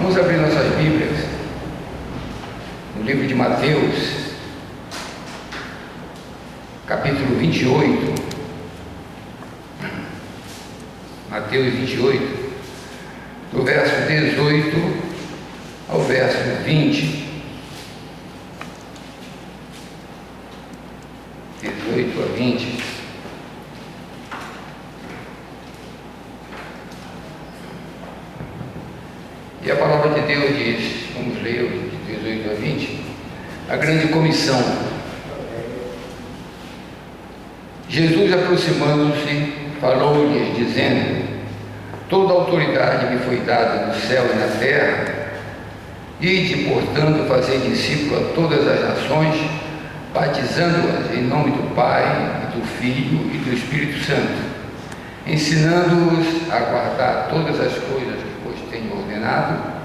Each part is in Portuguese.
Vamos abrir nossas Bíblias no livro de Mateus, capítulo 28. Mateus 28, do verso 18 ao verso 20. 18 a 20. E a palavra de Deus diz, vamos ler de 18 a 20, a grande comissão. Jesus, aproximando-se, falou-lhes, dizendo: toda autoridade me foi dada no céu e na terra. Ide, portanto, fazer discípulo a todas as nações, batizando-as em nome do Pai, e do Filho e do Espírito Santo, ensinando-os a guardar todas as coisas que vos tenho ordenado,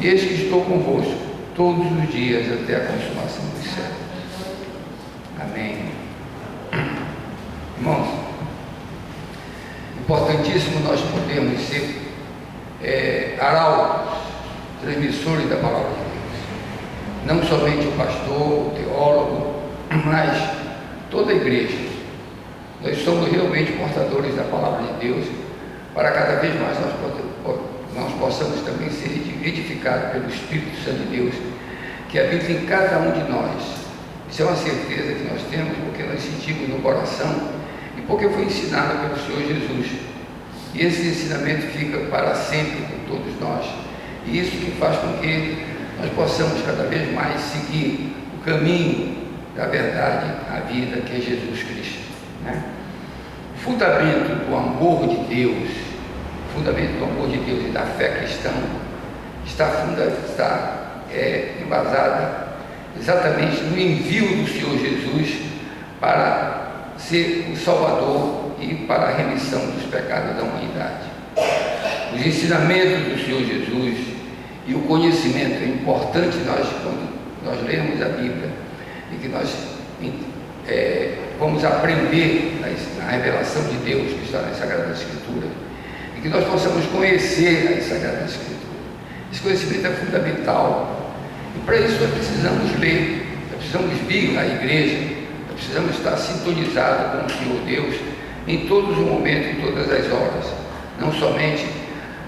e eis que estou convosco todos os dias até a consumação dos séculos. Amém. Irmãos, importantíssimo nós podermos ser arautos, transmissores da palavra de Deus. Não somente o pastor, o teólogo, mas toda a igreja. Nós somos realmente portadores da palavra de Deus, para cada vez mais nós possamos também ser edificados pelo Espírito Santo de Deus, que habita em cada um de nós. Isso é uma certeza que nós temos, porque nós sentimos no coração e porque foi ensinado pelo Senhor Jesus. E esse ensinamento fica para sempre com todos nós. E isso que faz com que nós possamos cada vez mais seguir o caminho da verdade, a vida, que é Jesus Cristo, né? O fundamento do amor de Deus, e da fé cristã está embasada exatamente no envio do Senhor Jesus para ser o Salvador e para a remissão dos pecados da humanidade. Os ensinamentos do Senhor Jesus e o conhecimento, é importante quando nós lemos a Bíblia e que nós vamos aprender na revelação de Deus que está nas Sagradas Escrituras, e que nós possamos conhecer as Sagradas Escrituras. Esse conhecimento é fundamental, e para isso nós precisamos ler, nós precisamos vir à igreja, nós precisamos estar sintonizados com o Senhor Deus em todos os momentos, em todas as horas. Não somente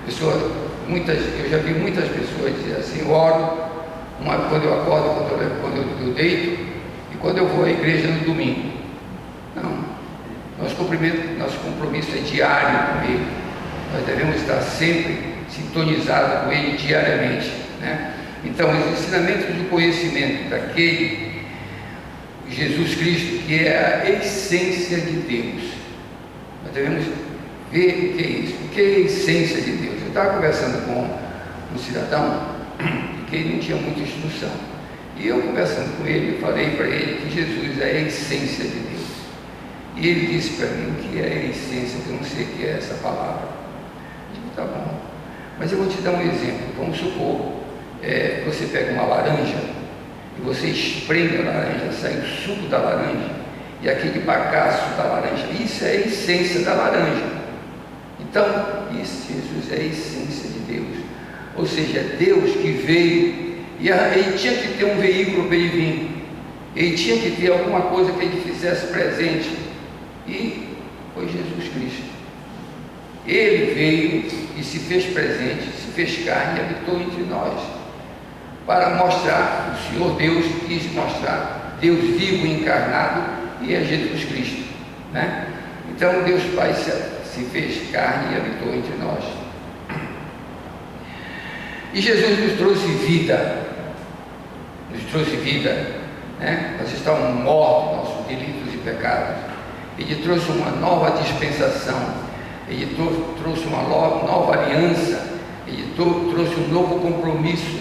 eu já vi muitas pessoas dizer assim: eu oro quando eu acordo, quando eu deito e quando eu vou à igreja no domingo. Não, nosso compromisso é diário com Ele. Nós devemos estar sempre sintonizados com Ele diariamente, né? Então, os ensinamentos do conhecimento daquele Jesus Cristo, que é a essência de Deus, nós devemos ver o que é isso, o que é a essência de Deus. Eu estava conversando com um cidadão que ele não tinha muita instrução, e eu, conversando com ele, falei para ele que Jesus é a essência de Deus. E ele disse para mim que é a essência, que eu não sei o que é essa palavra. Eu digo: tá bom, mas eu vou te dar um exemplo. Vamos supor, você pega uma laranja e você espreme a laranja, sai o suco da laranja e aquele bagaço da laranja. Isso é a essência da laranja. Então, isso, Jesus é a essência de Deus. Ou seja, é Deus que veio, e ele tinha que ter um veículo para ele vir. Ele tinha que ter alguma coisa que ele fizesse presente, e foi Jesus Cristo. Ele veio e se fez presente, se fez carne e habitou entre nós, para mostrar, o Senhor Deus quis mostrar Deus vivo e encarnado, e é Jesus Cristo, né? Então Deus Pai se fez carne e habitou entre nós, e Jesus nos trouxe vida, né? Nós estávamos mortos, nossos delitos e pecados. Ele trouxe uma nova dispensação, ele trouxe uma nova aliança, ele trouxe um novo compromisso,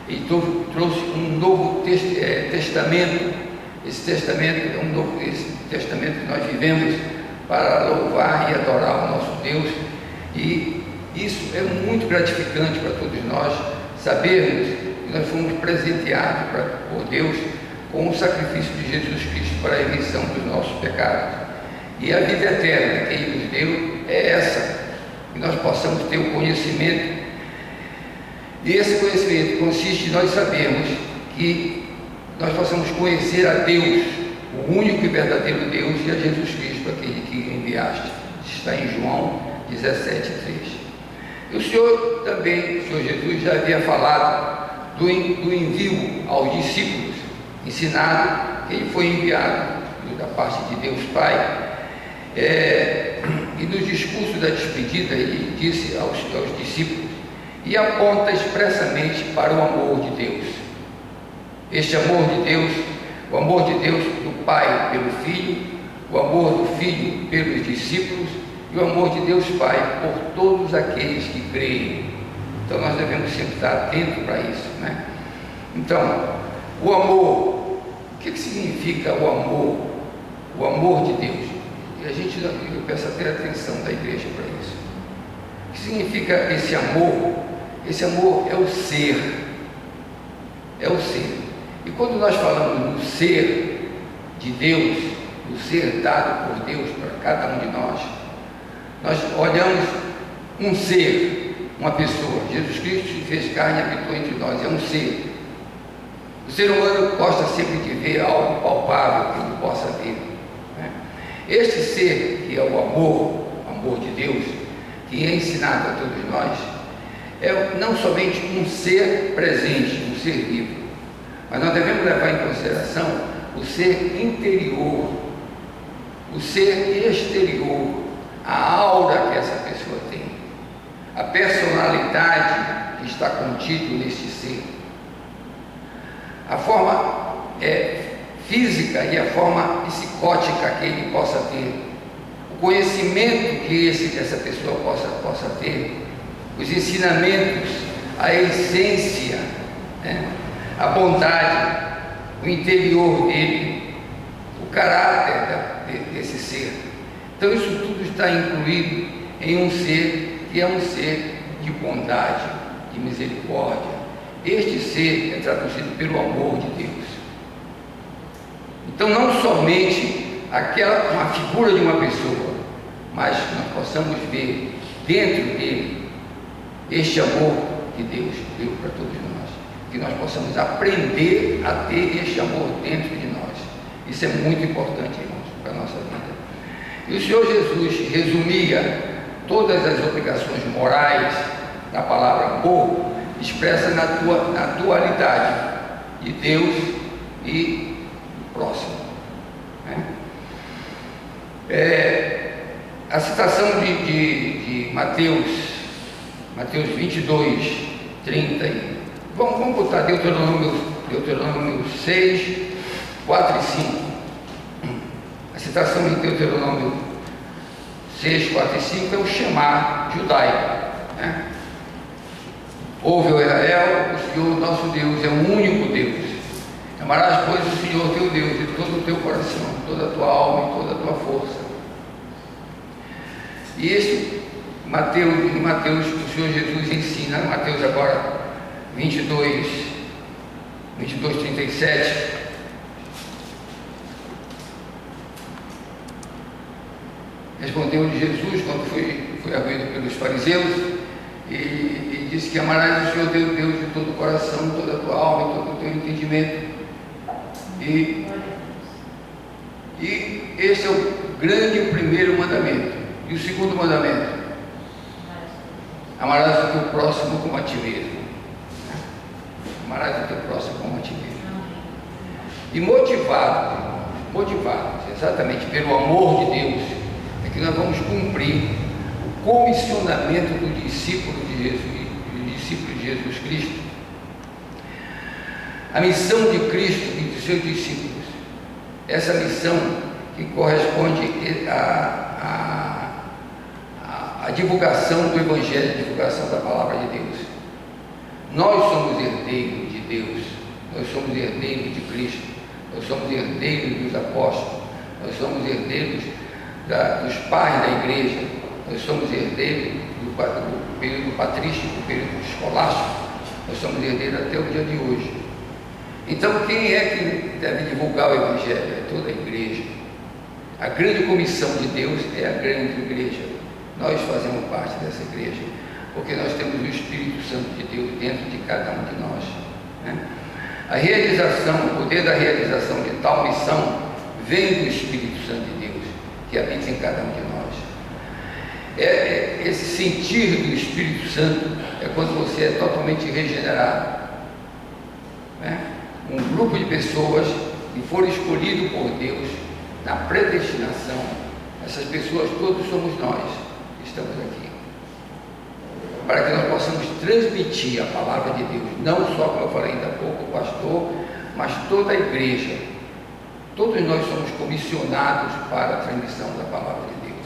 ele trouxe um novo testamento. Esse testamento é esse testamento que nós vivemos para louvar e adorar o nosso Deus, e isso é muito gratificante para todos nós, sabermos que nós fomos presenteados por Deus com o sacrifício de Jesus Cristo para a remissão dos nossos pecados. E a vida eterna que Ele nos deu é essa, que nós possamos ter o conhecimento E esse conhecimento consiste em nós sabermos que nós possamos conhecer a Deus, o único e verdadeiro Deus, e a Jesus Cristo, aquele que enviaste. Está em João 17:3. E o Senhor também, o Senhor Jesus, já havia falado do envio aos discípulos, ensinado que ele foi enviado da parte de Deus Pai. E no discurso da despedida ele disse aos discípulos, e aponta expressamente para o amor de Deus. Este amor de Deus, o amor de Deus do Pai pelo Filho, o amor do Filho pelos discípulos e o amor de Deus Pai por todos aqueles que creem. Então nós devemos sempre estar atentos para isso, né? Então, o amor, o que significa o amor? O amor de Deus. E eu peço até atenção da igreja para isso. O que significa esse amor? Esse amor é o ser. É o ser. E quando nós falamos do ser de Deus, do ser dado por Deus para cada um de nós olhamos um ser, uma pessoa. Jesus Cristo se fez carne e habitou entre nós. É um ser. O ser humano gosta sempre de ver algo palpável que ele possa ver, né? Este ser, que é o amor de Deus, que é ensinado a todos nós, é não somente um ser presente, um ser vivo, mas nós devemos levar em consideração o ser interior, o ser exterior, a aura que essa pessoa tem, a personalidade que está contido neste ser, a forma física e a forma psicótica que ele possa ter, o conhecimento que essa pessoa possa ter, os ensinamentos, a essência, né? A bondade, o interior dele, o caráter desse ser. Então isso tudo está incluído em um ser que é um ser de bondade, de misericórdia. Este ser é traduzido pelo amor de Deus. Então não somente uma figura de uma pessoa, mas que nós possamos ver dentro dele este amor que Deus deu para todos nós, que nós possamos aprender a ter este amor dentro de nós. Isso é muito importante, irmãos, para a nossa vida. E o Senhor Jesus resumia todas as obrigações morais na palavra amor, expressa na dualidade de Deus e do próximo, né? A citação de Mateus 22, 30, vamos botar Deuteronômio 6, 4 e 5. A citação em Deuteronômio 6, 4 e 5 é o Shema judaico, né? Ouve, ó Israel, o Senhor nosso Deus é o único Deus. Amarás, pois, o Senhor teu Deus de todo o teu coração, toda a tua alma e toda a tua força. E em Mateus, o Senhor Jesus ensina, Mateus agora 22, 37. Respondeu-lhe Jesus quando foi arguído pelos fariseus e disse que amarás o Senhor teu Deus de todo o coração, toda a tua alma e todo o teu entendimento. E esse é o grande e o primeiro mandamento. E o segundo mandamento: amarás o teu próximo como a ti mesmo. Amarás o teu próximo como a ti mesmo. E motivados exatamente pelo amor de Deus, é que nós vamos cumprir o comissionamento do discípulo de Jesus Cristo, a missão de Cristo e dos seus discípulos. Essa missão que corresponde à divulgação do Evangelho, a divulgação da Palavra de Deus. Nós somos herdeiros de Deus, nós somos herdeiros de Cristo, nós somos herdeiros dos apóstolos, nós somos herdeiros dos pais da igreja, nós somos herdeiros do período patrístico, do período escolástico, nós somos herdeiros até o dia de hoje. Então, quem é que deve divulgar o Evangelho? É toda a igreja. A grande comissão de Deus é a grande igreja. Nós fazemos parte dessa igreja, porque nós temos o Espírito Santo de Deus dentro de cada um de nós, né? A realização, o poder da realização de tal missão vem do Espírito Santo de Deus, que habita em cada um de nós. Esse sentir do Espírito Santo é quando você é totalmente regenerado, né? Um grupo de pessoas que foram escolhidos por Deus na predestinação, essas pessoas todos somos nós que estamos aqui, para que nós possamos transmitir a palavra de Deus, não só, como eu falei ainda há pouco, o pastor, mas toda a igreja. Todos nós somos comissionados para a transmissão da palavra de Deus.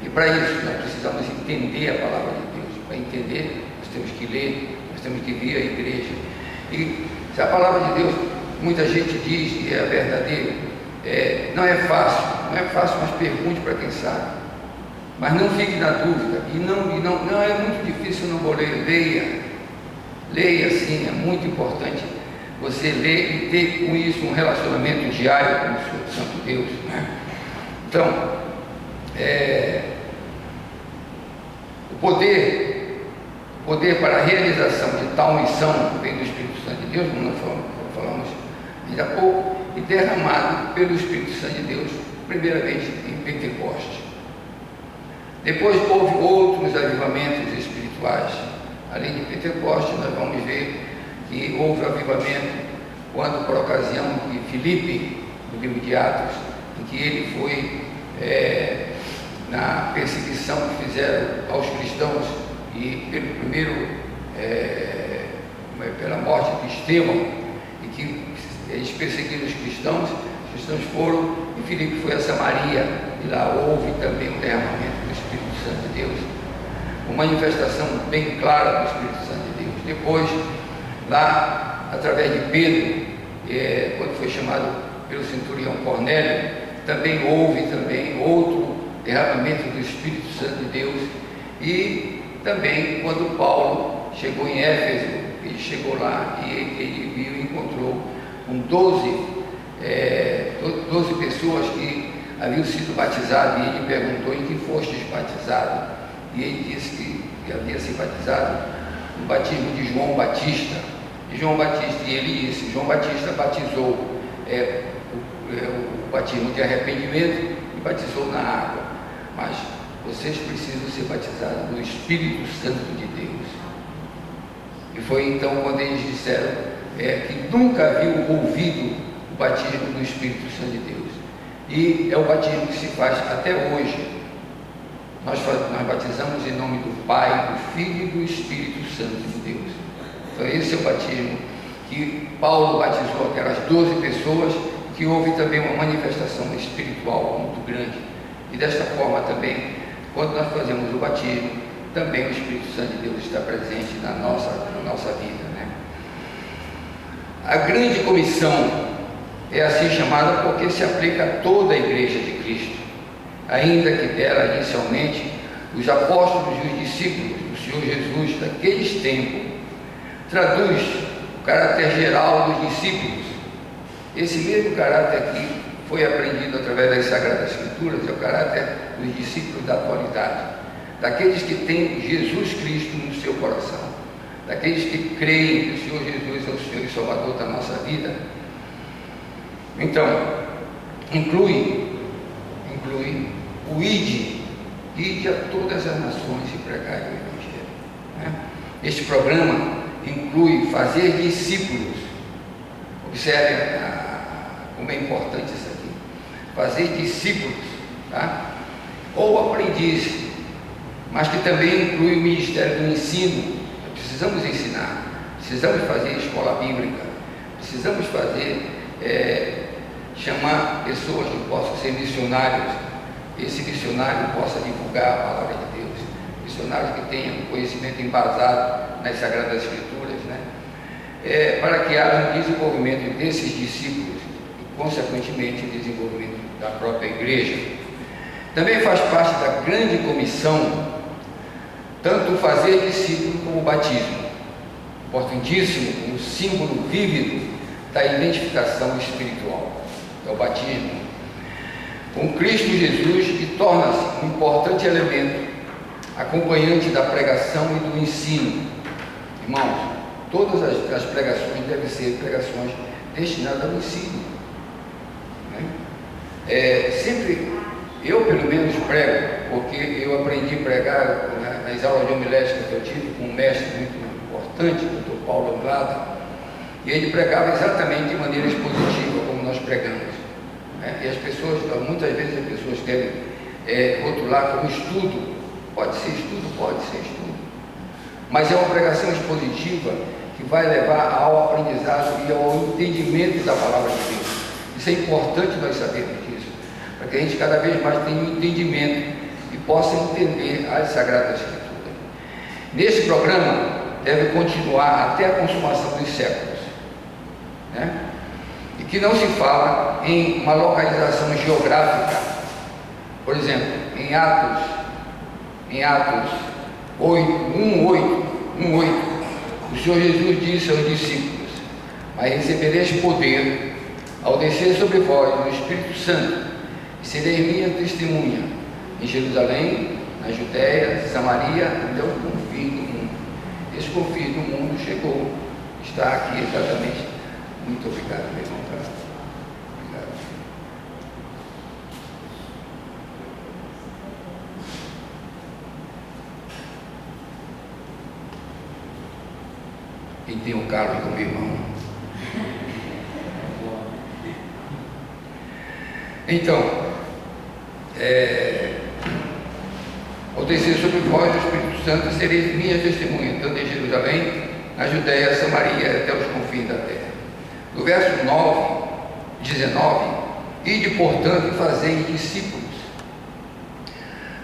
E para isso nós precisamos entender a palavra de Deus. Para entender, nós temos que ler, nós temos que vir à igreja. E se a palavra de Deus, muita gente diz que é verdadeira, não é fácil, mas pergunte para quem sabe. Mas não fique na dúvida, e não é muito difícil, não vou ler, leia sim, é muito importante você ler e ter com isso um relacionamento diário com o Senhor Santo Deus, né? Então, o poder para a realização de tal missão vem do Espírito Santo de Deus, como nós falamos ainda há pouco, e derramado pelo Espírito Santo de Deus, primeiramente em Pentecostes. Depois houve outros avivamentos espirituais. Além de Pentecostes, nós vamos ver que houve avivamento quando, por ocasião de Filipe, no livro de Atos, em que ele foi na perseguição que fizeram aos cristãos e pela morte de Estevão, e que eles perseguiram os cristãos foram, e Filipe foi a Samaria, e lá houve também um derramamento do Espírito Santo de Deus, uma manifestação bem clara do Espírito Santo de Deus. Depois, lá, através de Pedro, quando foi chamado pelo centurião Cornélio, também houve outro derramamento do Espírito Santo de Deus. E também quando Paulo chegou em Éfeso, ele chegou lá e ele viu e encontrou com 12 pessoas que haviam sido batizadas, e ele perguntou: em que fostes batizado? E ele disse que havia sido batizado no batismo de João Batista. E ele disse: João Batista batizou o batismo de arrependimento e batizou na água, mas vocês precisam ser batizados no Espírito Santo de Deus. E foi então quando eles disseram que nunca haviam ouvido o batismo do Espírito Santo de Deus, e é o batismo que se faz até hoje. Nós batizamos em nome do Pai, do Filho e do Espírito Santo de Deus. Então esse é o batismo que Paulo batizou aquelas 12 pessoas, que houve também uma manifestação espiritual muito grande. E desta forma também, quando nós fazemos o batismo, também o Espírito Santo de Deus está presente na nossa vida, né? A grande comissão é assim chamada porque se aplica a toda a igreja de Cristo, ainda que dela inicialmente os apóstolos e os discípulos do Senhor Jesus daqueles tempos traduz o caráter geral dos discípulos. Esse mesmo caráter que foi aprendido através das Sagradas Escrituras é o caráter dos discípulos da atualidade, daqueles que têm Jesus Cristo no seu coração, daqueles que creem que o Senhor Jesus é o Senhor e Salvador da nossa vida. Então, inclui o ide a todas as nações e pregai o Evangelho, né? Este programa inclui fazer discípulos. Observe como é importante isso aqui. Fazer discípulos, tá? Ou aprendizes, mas que também inclui o ministério do ensino. Precisamos ensinar, precisamos fazer escola bíblica, precisamos chamar pessoas que possam ser missionários. Esse missionário possa divulgar a palavra de Deus, missionários que tenham conhecimento embasado nas Sagradas Escrituras, né? Para que haja um desenvolvimento desses discípulos e, consequentemente, o desenvolvimento da própria igreja. Também faz parte da grande comissão tanto fazer discípulo como o batismo, importantíssimo, um símbolo vívido da identificação espiritual, é o batismo com Cristo Jesus, que torna-se um importante elemento acompanhante da pregação e do ensino. Irmãos, todas as pregações devem ser pregações destinadas ao ensino, né? Sempre, eu pelo menos prego, porque eu aprendi a pregar, né, nas aulas de homilética que eu tive com um mestre muito importante, o Dr. Paulo Anglada, e ele pregava exatamente de maneira expositiva, como nós pregamos, né? E as pessoas, muitas vezes as pessoas querem rotular como estudo. Pode ser estudo, mas é uma pregação expositiva que vai levar ao aprendizado e ao entendimento da palavra de Deus. Isso é importante nós sabermos disso, para que a gente cada vez mais tenha um entendimento e possa entender as Sagradas Escrituras. Nesse programa deve continuar até a consumação dos séculos, né? E que não se fala em uma localização geográfica. Por exemplo, em Atos 1:8, o Senhor Jesus disse aos discípulos: mas recebereis poder ao descer sobre vós o Espírito Santo, e sereis minha testemunha em Jerusalém, na Judéia, Samaria, até o confim do mundo. Esse confim do mundo chegou, está aqui exatamente. Muito obrigado, meu irmão. Obrigado. Quem tem um carro com meu irmão. Então, ao descer sobre vós o Espírito Santo, sereis minha testemunha, tanto em Jerusalém, na Judéia, Samaria, até os confins da terra. No verso 19, ide, portanto, e fazei discípulos.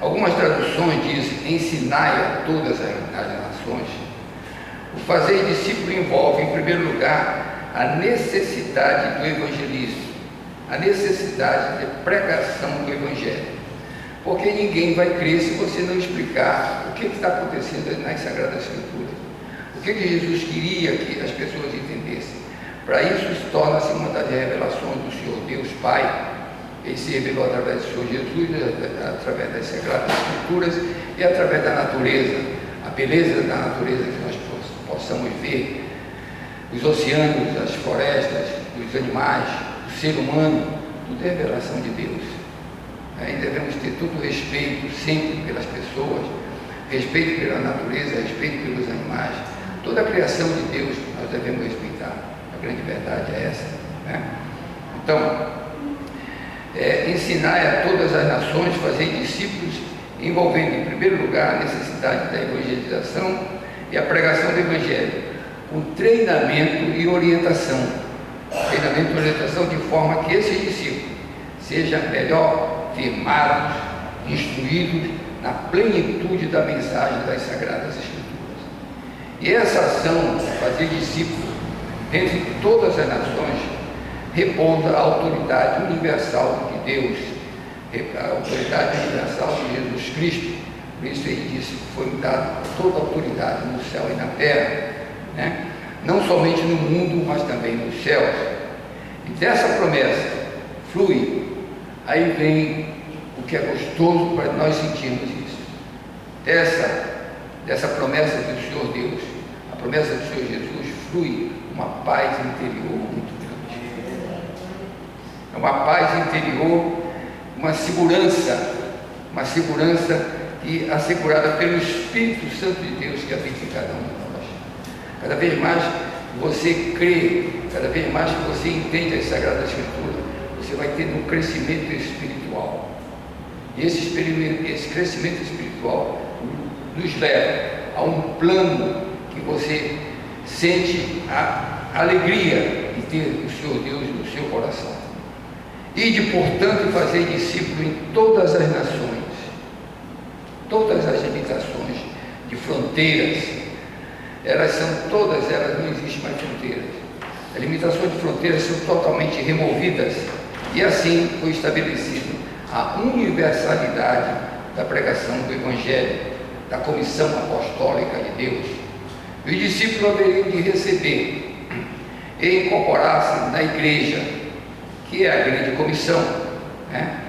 Algumas traduções dizem, ensinai a todas as nações. O fazer discípulo envolve, em primeiro lugar, a necessidade do evangelismo, a necessidade de pregação do Evangelho. Porque ninguém vai crer se você não explicar o que está acontecendo nas Sagradas Escrituras. O que Jesus queria que as pessoas entendessem. Para isso, torna-se uma das revelações do Senhor Deus Pai. Ele se revelou através do Senhor Jesus, através das Sagradas Escrituras e através da natureza, a beleza da natureza que nós possamos ver, os oceanos, as florestas, os animais, o ser humano, tudo é revelação de Deus. E devemos ter todo o respeito sempre pelas pessoas, respeito pela natureza, respeito pelos animais, toda a criação de Deus nós devemos respeitar. A grande verdade é essa, né? Então, ensinar a todas as nações, fazer discípulos, envolvendo em primeiro lugar a necessidade da evangelização e a pregação do Evangelho, com treinamento e orientação. Treinamento e orientação de forma que esses discípulos sejam melhor firmados, instruídos na plenitude da mensagem das Sagradas Escrituras. E essa ação, fazer discípulos entre todas as nações, repousa a autoridade universal de Deus, a autoridade universal de Jesus Cristo. Por isso ele disse que foi dada toda a autoridade no céu e na terra, né? Não somente no mundo, mas também nos céus. E dessa promessa flui, aí vem o que é gostoso para nós sentirmos isso. Dessa promessa do Senhor Deus, a promessa do Senhor Jesus, flui uma paz interior muito grande. É uma paz interior, uma segurança e assegurada pelo Espírito Santo de Deus que habita em cada um de nós. Cada vez mais você crê, cada vez mais que você entende as Sagradas Escrituras, você vai tendo um crescimento espiritual. E esse crescimento espiritual nos leva a um plano que você sente a alegria de ter o Senhor Deus no seu coração. Ide, portanto, fazer discípulo em todas as nações, todas as limitações de fronteiras, não existem mais fronteiras. As limitações de fronteiras são totalmente removidas e assim foi estabelecido a universalidade da pregação do Evangelho, da comissão apostólica de Deus. Os discípulos haveriam de receber e incorporar-se na igreja, que é a grande comissão, né?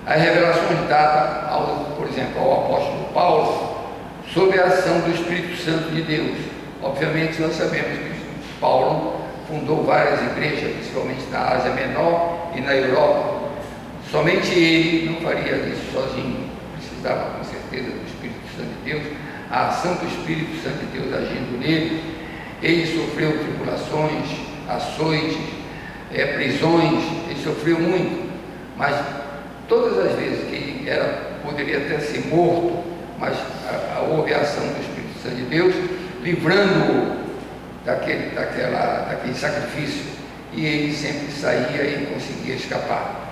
As revelações dadas, por exemplo, ao apóstolo Paulo, sobre a ação do Espírito Santo de Deus, Obviamente, nós sabemos que Paulo fundou várias igrejas, principalmente na Ásia Menor e na Europa. Somente ele não faria isso sozinho, precisava com certeza do Espírito Santo de Deus, a ação do Espírito Santo de Deus agindo nele. Ele sofreu tribulações, açoites, prisões, ele sofreu muito, mas todas as vezes que ele poderia até ser morto, mas houve a ação do Espírito Santo de Deus, livrando-o daquele sacrifício, e ele sempre saía e conseguia escapar.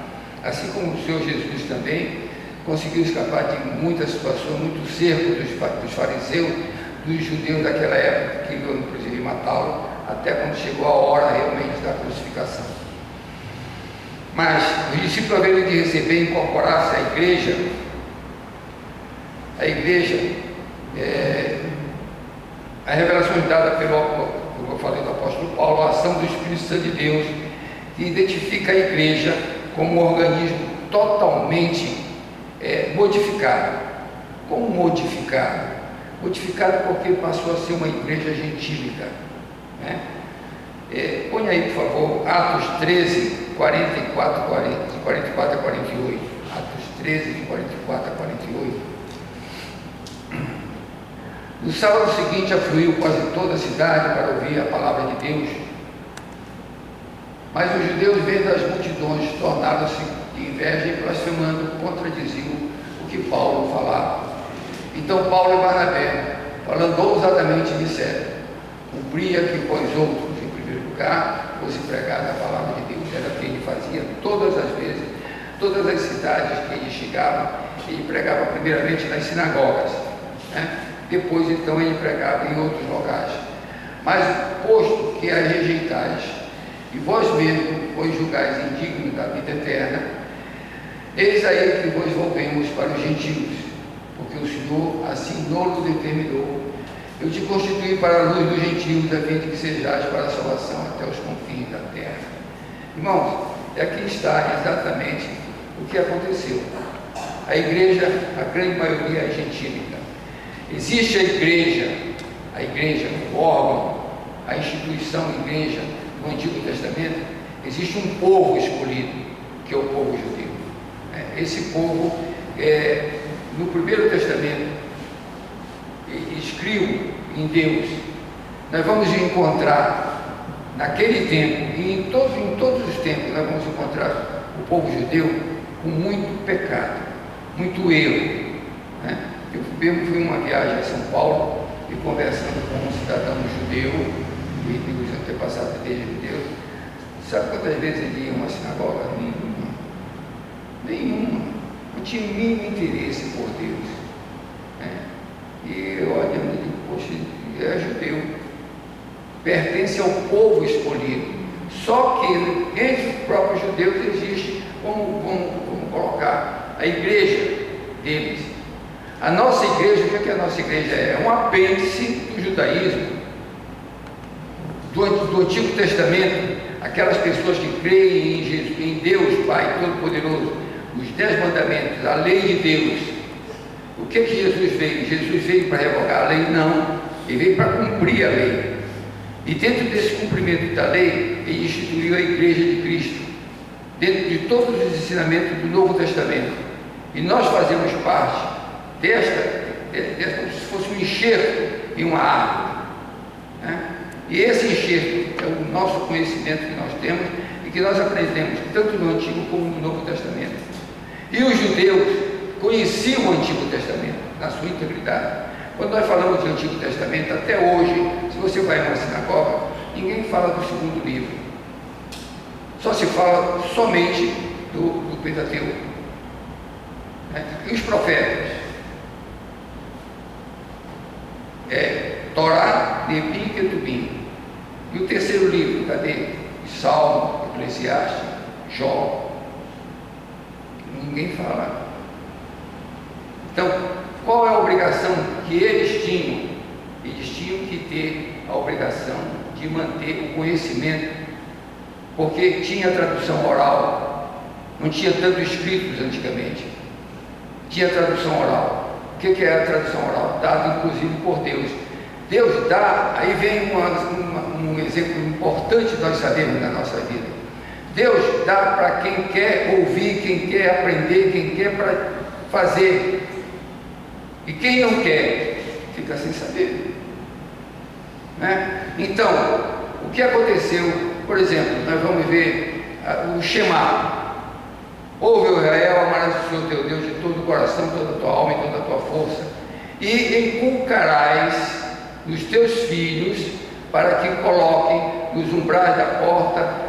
Assim como o Senhor Jesus também conseguiu escapar de muitas situações, muito cerco dos fariseus, dos judeus daquela época, que iam inclusive matá-lo, até quando chegou a hora realmente da crucificação. Mas os discípulos haveram de receber e incorporar-se à igreja. A igreja, a revelação dada como eu falei do apóstolo Paulo, a ação do Espírito Santo de Deus, que identifica a igreja como um organismo totalmente modificado. Como modificado? Modificado porque passou a ser uma igreja gentílica, né? Põe aí, por favor, Atos 13, 44 a 48. Atos 13, de 44 a 48. No sábado seguinte, afluiu quase toda a cidade para ouvir a palavra de Deus. Mas os judeus, vendo as multidões, tornaram-se de inveja e, blasfemando, contradiziam o que Paulo falava. Então Paulo e Barnabé, falando ousadamente, disseram: cumpria que vós outros, em primeiro lugar, fosse pregada a palavra de Deus. Era o que ele fazia todas as vezes, todas as cidades que ele chegava, ele pregava primeiramente nas sinagogas, né? Depois então ele pregava em outros lugares. Mas posto que a rejeitais, e vós mesmos vos julgais indignos da vida eterna, eis aí que vos volvemos para os gentios, porque o Senhor assim nos determinou. Eu te constituí para a luz dos gentios, a fim de que sejais para a salvação até os confins da terra. Irmãos, aqui está exatamente o que aconteceu. A igreja, a grande maioria é gentílica. Existe a igreja, o órgão, a instituição igreja no Antigo Testamento. Existe um povo escolhido, que é o povo judeu. Esse povo, no Primeiro Testamento, escrito em Deus. Nós vamos encontrar, naquele tempo, e em todos os tempos, nós vamos encontrar o povo judeu com muito pecado, muito erro, né? Eu fui uma viagem a São Paulo e conversando com um cidadão judeu, e os antepassados da igreja de Deus. Sabe quantas vezes ele ia a uma sinagoga? Nenhuma. Não tinha o mínimo interesse por Deus. E eu olhando e digo: poxa, é judeu, pertence ao povo escolhido. Só que entre os próprios judeus existe, vamos colocar, a igreja deles. A nossa igreja, o que a nossa igreja é? É um apêndice do judaísmo, do Antigo Testamento. Aquelas pessoas que creem em Jesus, em Deus Pai Todo-Poderoso, os 10 mandamentos, a lei de Deus. O que Jesus veio? Jesus veio para revogar a lei? Não, ele veio para cumprir a lei. E dentro desse cumprimento da lei, ele instituiu a igreja de Cristo, dentro de todos os ensinamentos do Novo Testamento. E nós fazemos parte desta, como se fosse um enxerto em uma árvore, né? E esse enxerto é o nosso conhecimento que nós temos e que nós aprendemos tanto no Antigo como no Novo Testamento. E os judeus conheciam o Antigo Testamento na sua integridade. Quando nós falamos do Antigo Testamento, até hoje, se você vai a uma sinagoga, ninguém fala do segundo livro. Só se fala somente do Pentateuco, né? E os profetas? Torá, Nebi e Ketubim. E o terceiro livro, cadê? Salmo, Eclesiastes, Jó. Ninguém fala. Então, qual é a obrigação que eles tinham? Eles tinham que ter a obrigação de manter o conhecimento, porque tinha tradução oral, não tinha tanto escritos antigamente, tinha tradução oral. O que é a tradução oral? Dada inclusive por Deus. Deus dá, aí vem um exemplo importante nós sabemos na nossa vida. Deus dá para quem quer ouvir, quem quer aprender, quem quer para fazer. E quem não quer, fica sem saber. Né? Então, o que aconteceu, por exemplo, nós vamos ver o Shema. Ouve, Israel, amarás o Senhor teu Deus de todo o coração, toda a tua alma e toda a tua força, e inculcarás nos teus filhos, para que coloquem nos umbrais da porta,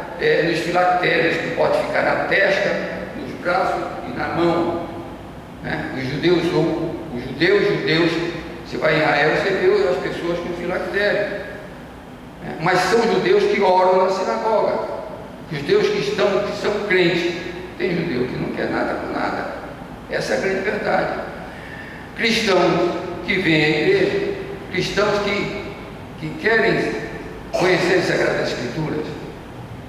nos filactérios, que pode ficar na testa, nos braços e na mão. Né? Os judeus, você vai em Israel, você vê as pessoas com filactério. Né? Mas são judeus que oram na sinagoga. Os judeus que são crentes. Tem judeu que não quer nada com nada. Essa é a grande verdade. Cristãos que vêm à igreja, cristãos que querem conhecer as Sagradas Escrituras,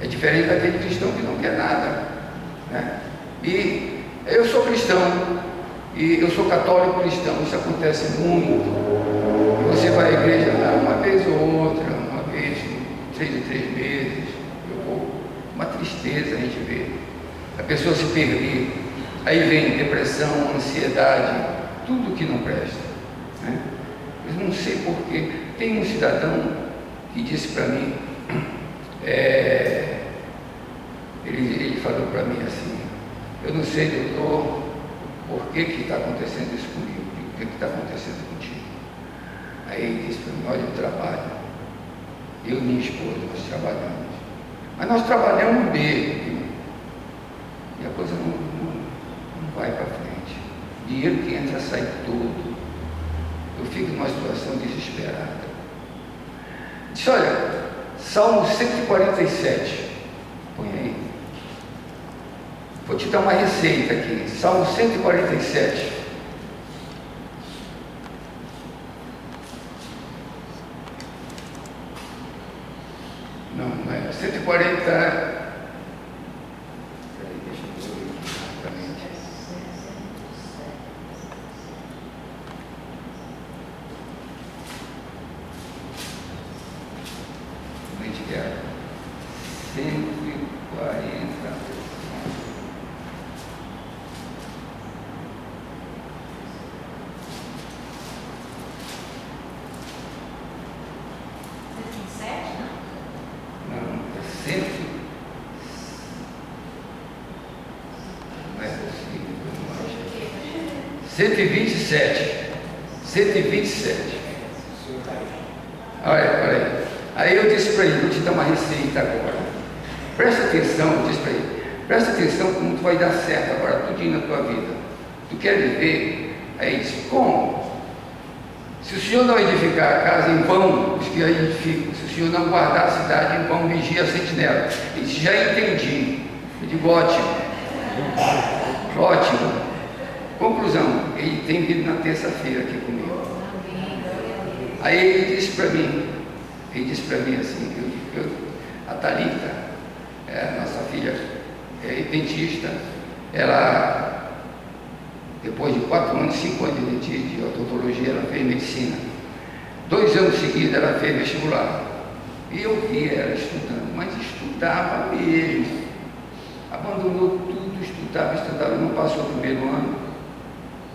é diferente daquele cristão que não quer nada. Né? E eu sou cristão, e eu sou católico cristão, isso acontece muito. Você vai à igreja uma vez ou outra, uma vez, 3 em 3 meses, eu vou. Uma tristeza a gente vê. A pessoa se perder, aí vem depressão, ansiedade, tudo que não presta. Né? Eu não sei porquê. Tem um cidadão que disse para mim, ele falou para mim assim: eu não sei, doutor, por que está acontecendo isso comigo, o que está acontecendo contigo. Aí ele disse para mim: olha, eu trabalho, eu e minha esposa, nós trabalhamos, mas nós trabalhamos bem, e a coisa não vai para frente. O dinheiro que entra sai todo. Eu fico numa situação desesperada. Disse: olha, Salmo 147, põe aí. Vou te dar uma receita aqui. Salmo 147. Não é 140. Olha, aí eu disse para ele: vou te dar uma receita agora. Presta atenção, eu disse para ele: presta atenção como tu vai dar certo agora, tudinho na tua vida. Tu quer viver? Aí ele disse: como? Se o Senhor não edificar a casa, em vão os que a edificam. Se o Senhor não guardar a cidade, em vão vigia a sentinela. Ele disse: já entendi. Eu digo: ótimo. Ótimo. Conclusão: ele tem vindo na terça-feira aqui comigo. Aí ele disse para mim assim, a Thalita, nossa filha é dentista, ela, depois de 4 anos, 5 anos de odontologia, ela fez medicina. 2 anos seguidos ela fez vestibular. E eu vi ela estudando, mas estudava mesmo. Abandonou tudo, estudava, não passou o primeiro ano,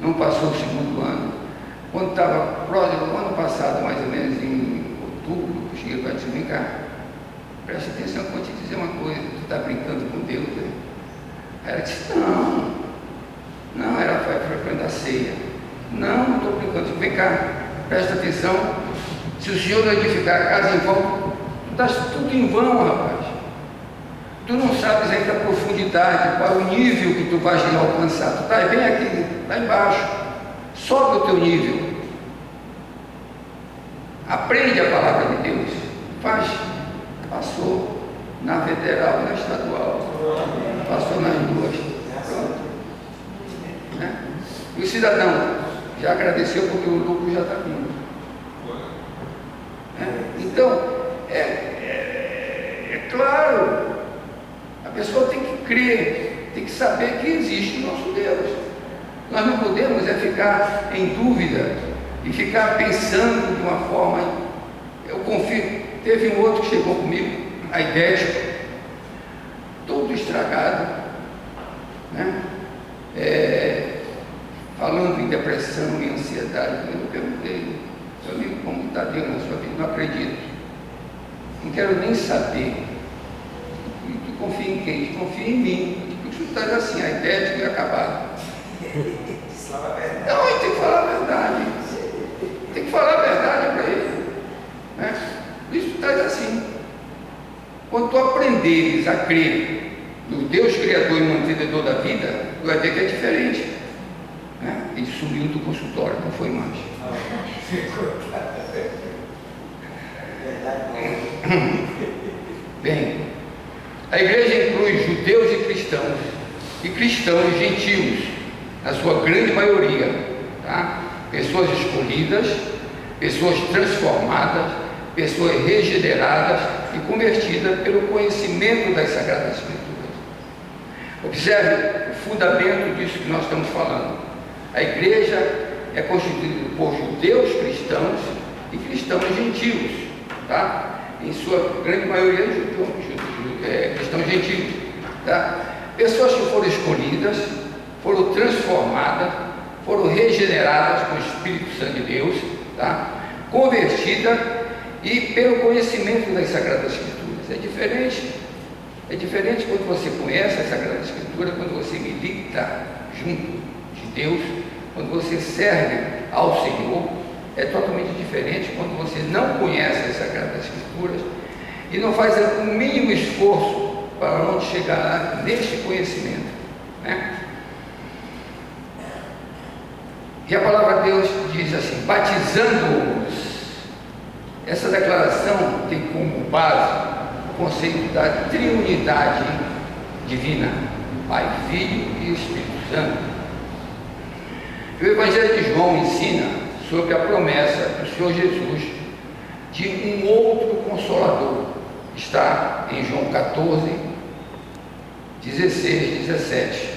não passou o segundo ano. Quando estava próximo, ano passado, mais ou menos em outubro, eu cheguei para dizer: vem cá, presta atenção, vou te dizer uma coisa, tu está brincando com Deus, né? Aí ela disse: não, ela vai frequentar a ceia. Não estou brincando. Vem cá, presta atenção, se o Senhor não edificar a casa em vão, tu estás tudo em vão, rapaz. Tu não sabes ainda a profundidade, qual é o nível que tu vais alcançar. Tu estás bem aqui, lá embaixo. Sobe o teu nível. Aprende a palavra de Deus. Faz. Passou na federal e na estadual. Passou nas duas. Pronto. Né? E o cidadão já agradeceu porque o lucro já está vindo. Né? Então, é claro, a pessoa tem que crer, tem que saber que existe o nosso Deus. Nós não podemos ficar em dúvida e ficar pensando de uma forma confio. Teve um outro que chegou comigo, aidético, todo estragado, né? Falando em depressão e ansiedade. Eu perguntei, meu amigo, como está Deus na sua vida? Não acredito. Não quero nem saber. Tu confia em quem? Tu confia em mim. Tu estás assim, aidético e acabado. Não, a gente tem que falar a verdade. Tem que falar a verdade para ele, né? Isso tu estás assim. Quando tu aprenderes a crer no Deus Criador e mantenedor da vida, tu vai ver que é diferente, né? Ele sumiu do consultório, não foi mais. Bem, a igreja inclui judeus e cristãos gentios, na sua grande maioria, tá? Pessoas escolhidas, pessoas transformadas, pessoas regeneradas e convertidas pelo conhecimento das Sagradas Escrituras. Observe o fundamento disso que nós estamos falando. A igreja é constituída por judeus cristãos e cristãos gentios, tá? Em sua grande maioria cristãos gentios, tá? Pessoas que foram escolhidas, foram transformadas, foram regeneradas com o Espírito Santo de Deus, tá? Convertidas e pelo conhecimento das Sagradas Escrituras. É diferente quando você conhece a Sagrada Escritura, quando você milita junto de Deus, quando você serve ao Senhor. É totalmente diferente quando você não conhece as Sagradas Escrituras e não faz o mínimo esforço para onde chegar neste conhecimento, né? E a palavra de Deus diz assim: batizando-os. Essa declaração tem como base o conceito da triunidade divina, Pai, Filho e Espírito Santo. O Evangelho de João ensina sobre a promessa do Senhor Jesus de um outro Consolador. Está em João 14, 16, 17.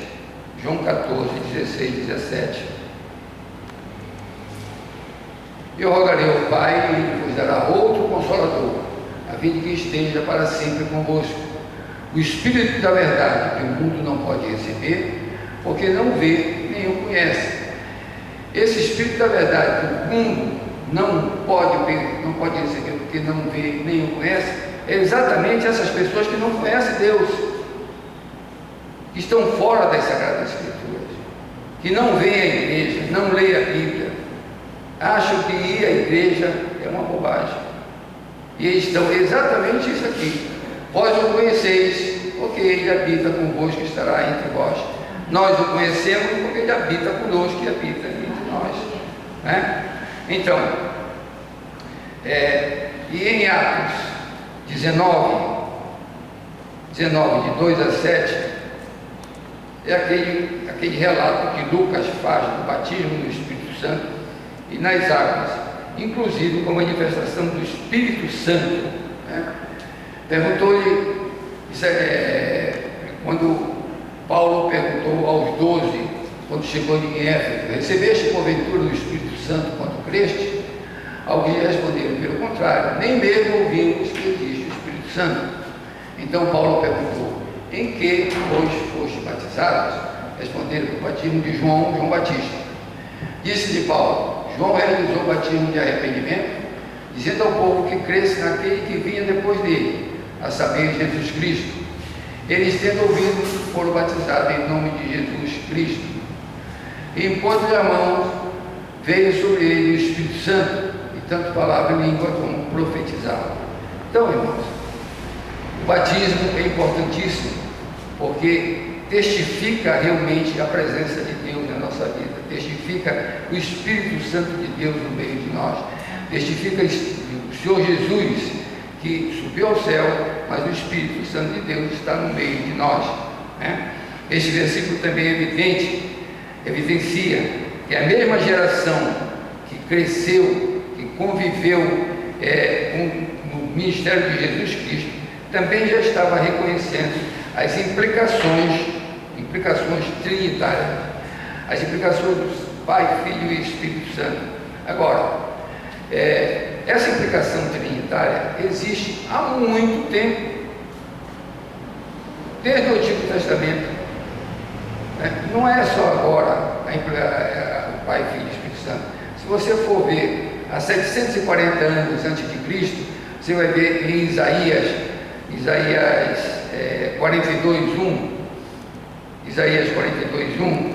João 14, 16, 17. Eu rogarei ao Pai, e Ele vos dará outro Consolador, a fim de que esteja para sempre convosco. O Espírito da verdade, que o mundo não pode receber, porque não vê nem o conhece. Esse Espírito da verdade, que o mundo não pode receber, porque não vê nem o conhece, é exatamente essas pessoas que não conhecem Deus, que estão fora das Sagradas Escrituras, que não veem a igreja, não leem a Bíblia, acham que ir à igreja é uma bobagem. E eles estão exatamente isso aqui. Vós o conheceis, porque ele habita convosco e estará entre vós. Nós o conhecemos porque ele habita conosco e habita entre nós, né? Então, e em Atos 19, de 2 a 7, é aquele relato que Lucas faz do batismo do Espírito Santo e nas águas, inclusive com a manifestação do Espírito Santo, né? Perguntou-lhe, quando Paulo perguntou aos 12, quando chegou em Éfeso: recebeste porventura o Espírito Santo quando creste? Alguns responderam: pelo contrário, nem mesmo ouvimos que existe o Espírito Santo. Então Paulo perguntou: em que, pois, foste batizados? Responderam: o batismo de João Batista. Disse-lhe Paulo: João realizou o batismo de arrependimento, dizendo ao povo que cresce naquele que vinha depois dele, a saber, Jesus Cristo. Eles, tendo ouvido, foram batizados em nome de Jesus Cristo. E impondo-lhe a mão, veio sobre ele o Espírito Santo, e tanto falava em língua como profetizava. Então, irmãos, o batismo é importantíssimo, porque testifica realmente a presença de Deus na nossa vida, testifica o Espírito Santo de Deus no meio de nós, testifica o Senhor Jesus, que subiu ao céu, mas o Espírito Santo de Deus está no meio de nós, né? Este versículo também evidencia que a mesma geração que cresceu, que conviveu no ministério de Jesus Cristo, também já estava reconhecendo as implicações trinitárias, as implicações do Pai, Filho e Espírito Santo. Agora, essa implicação trinitária existe há muito tempo, desde o Antigo Testamento, né? Não é só agora o Pai, Filho e Espírito Santo. Se você for ver há 740 anos antes de Cristo, você vai ver em Isaías 42:1, Isaías 42:1,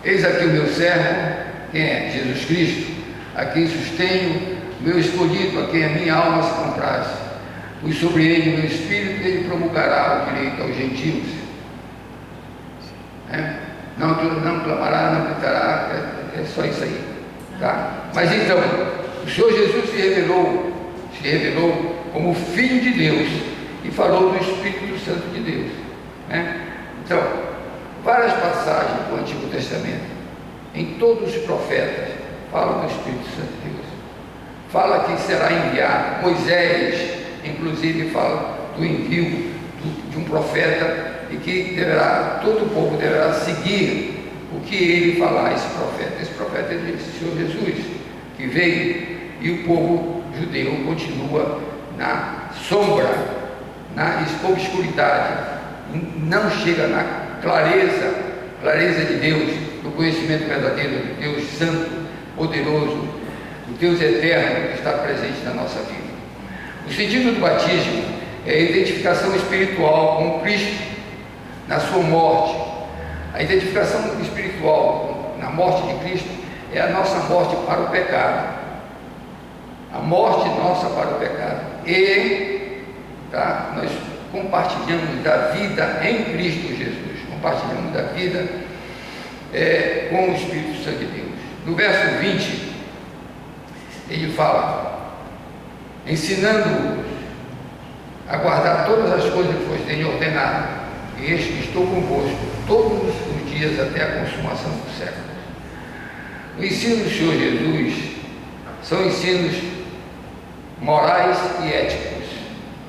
eis aqui o meu servo, quem é? Jesus Cristo, a quem sustenho, meu escolhido, a quem a minha alma se compraz. Pus sobre ele meu espírito, ele promulgará o direito aos gentios. Não clamará, não gritará, é só isso aí, tá? Mas então, o Senhor Jesus se revelou como Filho de Deus e falou do Espírito Santo de Deus, né? Então, várias passagens do Antigo Testamento, em todos os profetas, falam do Espírito Santo de Deus. Fala que será enviado. Moisés, inclusive, fala do envio de um profeta e que todo o povo deverá seguir o que ele falar, esse profeta. Esse profeta é o Senhor Jesus, que veio, e o povo judeu continua na sombra, na obscuridade, não chega na clareza de Deus, do conhecimento verdadeiro de Deus Santo, poderoso, o Deus eterno que está presente na nossa vida. O sentido do batismo é a identificação espiritual com Cristo na sua morte. A identificação espiritual na morte de Cristo é a nossa morte para o pecado, a morte nossa para o pecado, e nós compartilhamos da vida em Cristo Jesus, compartilhamos da vida com o Espírito Santo de Deus. No verso 20, ele fala, ensinando-os a guardar todas as coisas que vos tenho ordenado, e eis que estou convosco todos os dias até a consumação dos séculos. O ensino do Senhor Jesus são ensinos morais e éticos,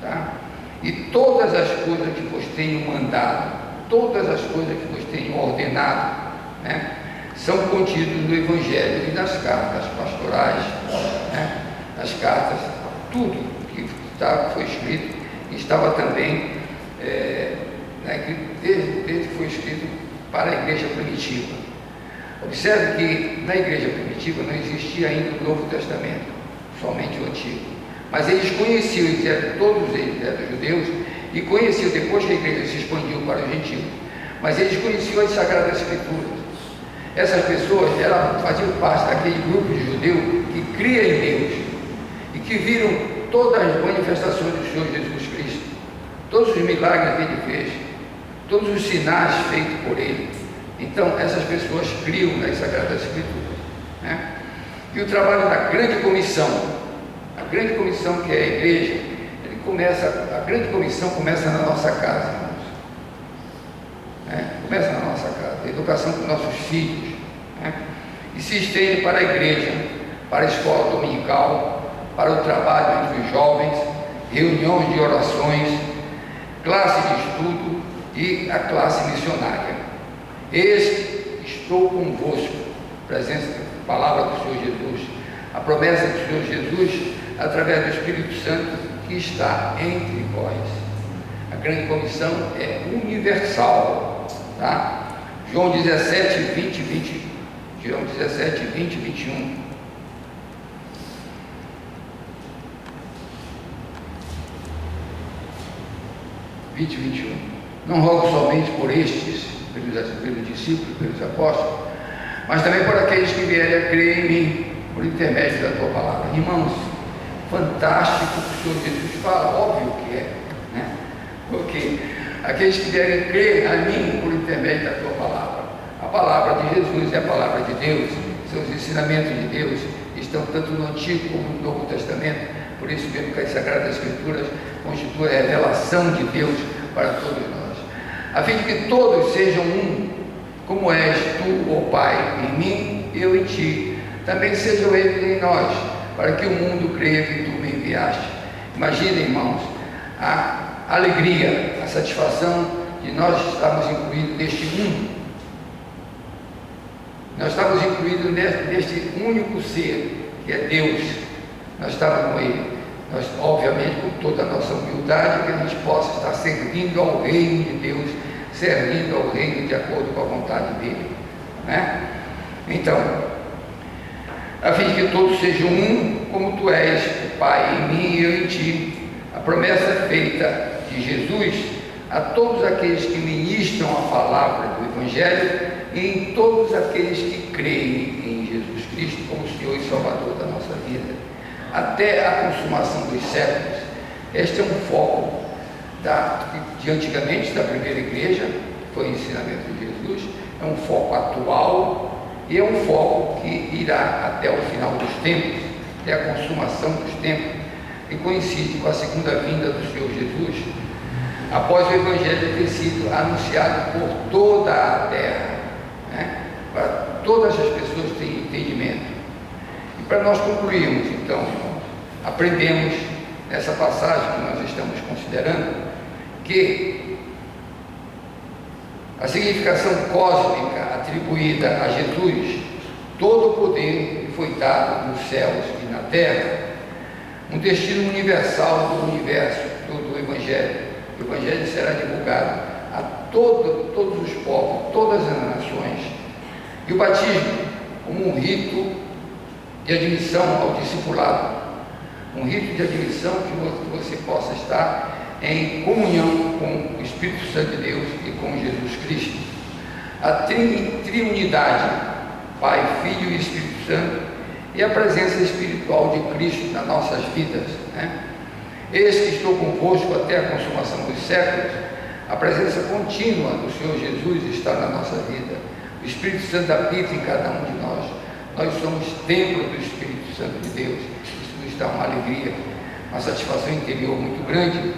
tá? E todas as coisas que vos tenho mandado, todas as coisas que vos tenho ordenado, né, são contidos no Evangelho e nas cartas pastorais, né, nas cartas, tudo que foi escrito, estava também, desde que foi escrito para a igreja primitiva. Observe que na igreja primitiva não existia ainda o Novo Testamento, somente o Antigo. Mas eles conheciam, todos eles eram judeus, e conheciam, depois que a igreja se expandiu para os gentios, mas eles conheciam as Sagradas Escrituras. Essas pessoas faziam parte daquele grupo de judeus que cria em Deus e que viram todas as manifestações do Senhor Jesus Cristo, todos os milagres que ele fez, todos os sinais feitos por ele. Então, essas pessoas criam nas Sagradas Escrituras, né? E o trabalho da grande comissão, a grande comissão que é a igreja, a grande comissão começa na nossa casa, irmãos, né? Começa na nossa casa, a educação dos nossos filhos, né? E se estende para a igreja, para a escola dominical, para o trabalho entre os jovens, reuniões de orações, classe de estudo e a classe missionária. Eis que estou convosco, presença, palavra do Senhor Jesus, a promessa do Senhor Jesus através do Espírito Santo que está entre vós. A grande comissão é universal, tá? João 17, 20, João 17, 20, 21. Não rogo somente por estes, pelos discípulos, pelos apóstolos, mas também por aqueles que vierem a crer em mim, por intermédio da tua palavra. Irmãos, fantástico o que o Senhor Jesus fala, óbvio que é, né? Porque aqueles que vierem crer a mim por intermédio da tua palavra, a palavra de Jesus é a palavra de Deus, são os ensinamentos de Deus, estão tanto no Antigo como no Novo Testamento. Por isso mesmo que as Sagradas Escrituras constituem a revelação de Deus para todos nós, a fim de que todos sejam um, como és tu, ó Pai, em mim, eu em ti, também sejam eles em nós, para que o mundo creia que tu me enviaste. Imaginem, irmãos, a alegria, a satisfação de nós estarmos incluídos neste mundo. Nós estávamos incluídos neste único ser, que é Deus. Nós estávamos com Ele. Nós, obviamente, com toda a nossa humildade, que a gente possa estar servindo ao reino de Deus, servindo ao reino de acordo com a vontade dEle. Né? Então, a fim de que todos sejam um, como Tu és, Pai, em mim e eu em Ti. A promessa feita de Jesus a todos aqueles que ministram a palavra do Evangelho e em todos aqueles que creem em Jesus Cristo como Senhor e Salvador da nossa vida, até a consumação dos séculos. Este é um foco de antigamente da primeira igreja, foi o ensinamento de Jesus, é um foco atual e é um foco que irá até o final dos tempos, até a consumação dos tempos, e coincide com a segunda vinda do Senhor Jesus, após o Evangelho ter sido anunciado por toda a terra, né? Para todas as pessoas terem entendimento. E para nós concluirmos, então, irmãos, aprendemos nessa passagem que nós estamos considerando, que a significação cósmica atribuída a Jesus, todo o poder foi dado nos céus e na terra, um destino universal do universo, do Evangelho. O Evangelho será divulgado a todos os povos, todas as nações. E o batismo como um rito de admissão ao discipulado, um rito de admissão que você possa estar em comunhão com o Espírito Santo de Deus e com Jesus Cristo. A triunidade, Pai, Filho e Espírito Santo, e a presença espiritual de Cristo nas nossas vidas, né? Eis que estou convosco até a consumação dos séculos. A presença contínua do Senhor Jesus está na nossa vida. O Espírito Santo habita em cada um de nós. Nós somos templo do Espírito Santo de Deus. Isso nos dá uma alegria, uma satisfação interior muito grande,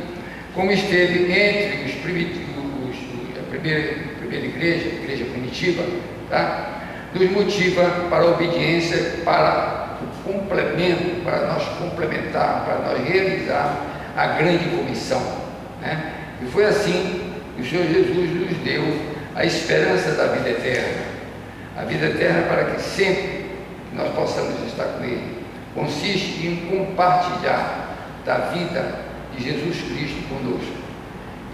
como esteve entre os primitivos, a primeira igreja, a igreja primitiva, tá? Nos motiva para a obediência, para o complemento, para nós complementar, para nós realizar a grande comissão, né? E foi assim que o Senhor Jesus nos deu a esperança da vida eterna. A vida eterna para que sempre nós possamos estar com Ele. Consiste em compartilhar da vida de Jesus Cristo conosco.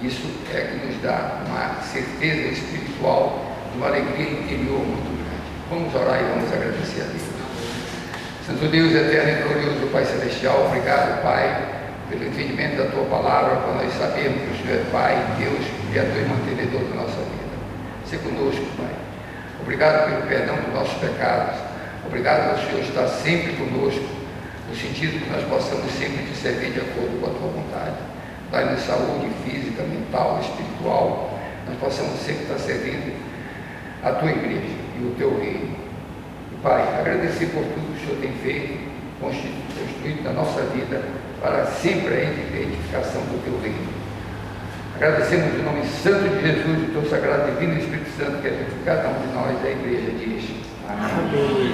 Isso é que nos dá uma certeza espiritual, uma alegria interior muito grande. Vamos orar e vamos agradecer a Deus. Santo Deus, eterno e glorioso Pai Celestial, obrigado, Pai, pelo entendimento da Tua palavra, para nós sabermos que o Senhor é Pai, Deus, Criador e mantenedor da nossa vida. Se conosco, Pai. Obrigado pelo perdão dos nossos pecados. Obrigado ao Senhor estar sempre conosco, no sentido que nós possamos sempre te servir de acordo com a Tua vontade. Dai-nos saúde física, mental, espiritual, nós possamos sempre estar servindo a Tua igreja e o Teu reino. Pai, agradecer por tudo que o Senhor tem feito, construído na nossa vida, para sempre a identificação do Teu reino. Agradecemos em nome santo de Jesus, o Teu sagrado divino Espírito Santo, que é de cada um de nós, a igreja diz. Amém.